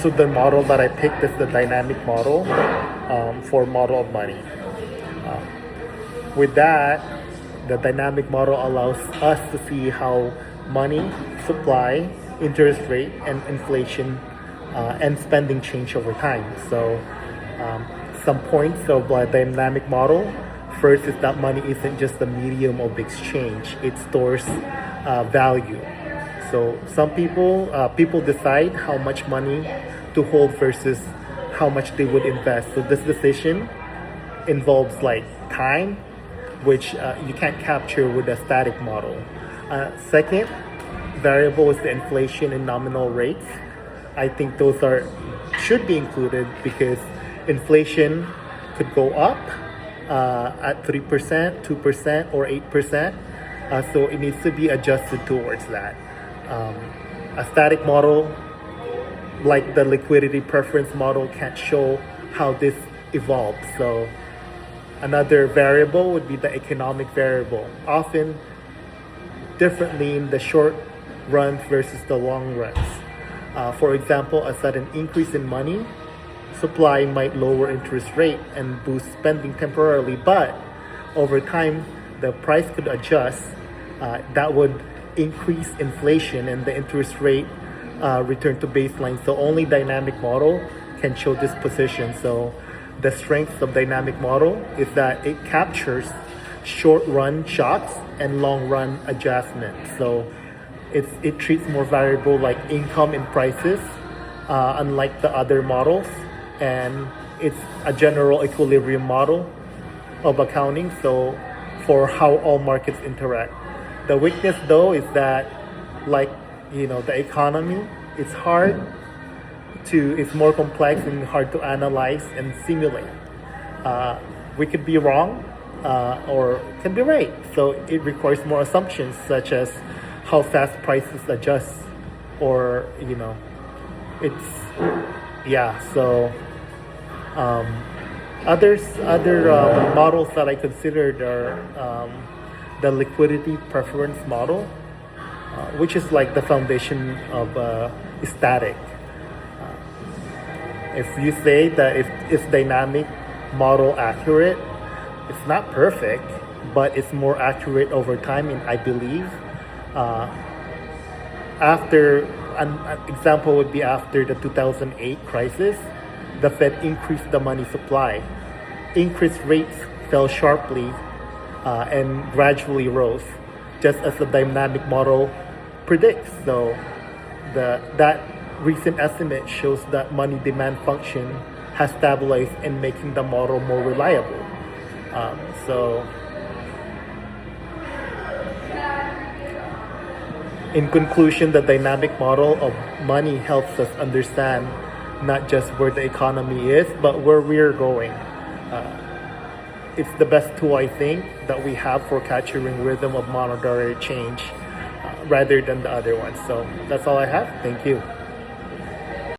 So the model that I picked is the dynamic model for model of money. With that, the dynamic model allows us to see how money, supply, interest rate, and inflation and spending change over time. So some points of a dynamic model. First is that money isn't just a medium of exchange; it stores value. So some people decide how much money to hold versus how much they would invest. So this decision involves like time, which you can't capture with a static model. Second variable is the inflation and nominal rates. I think those should be included because inflation could go up at 3%, 2%, or 8%. So it needs to be adjusted towards that. A static model like the liquidity preference model can't show how this evolves. So another variable would be the economic variable, often differently in the short runs versus the long runs. For example, a sudden increase in money supply might lower interest rate and boost spending temporarily, but over time the price could adjust. That would increase inflation and the interest rate return to baseline. So only dynamic model can show this position. So the strength of dynamic model is that it captures short run shocks and long run adjustments. So it treats more variable like income and prices, unlike the other models, and it's a general equilibrium model of accounting. So for how all markets interact. The weakness though is that, like the economy, it's more complex and hard to analyze and simulate. We could be wrong or can be right. So it requires more assumptions such as how fast prices adjust, or it's So other models that I considered are the liquidity preference model, which is like the foundation of static. If you say that it's dynamic model accurate, it's not perfect, but it's more accurate over time. And I believe after an example would be after the 2008 crisis, the Fed increased the money supply. Interest rates fell sharply and gradually rose, just as the dynamic model predicts. So that recent estimate shows that money demand function has stabilized and making the model more reliable. In conclusion, the dynamic model of money helps us understand not just where the economy is, but where we're going. It's the best tool, I think, that we have for capturing rhythm of monetary change rather than the other ones. So that's all I have. Thank you.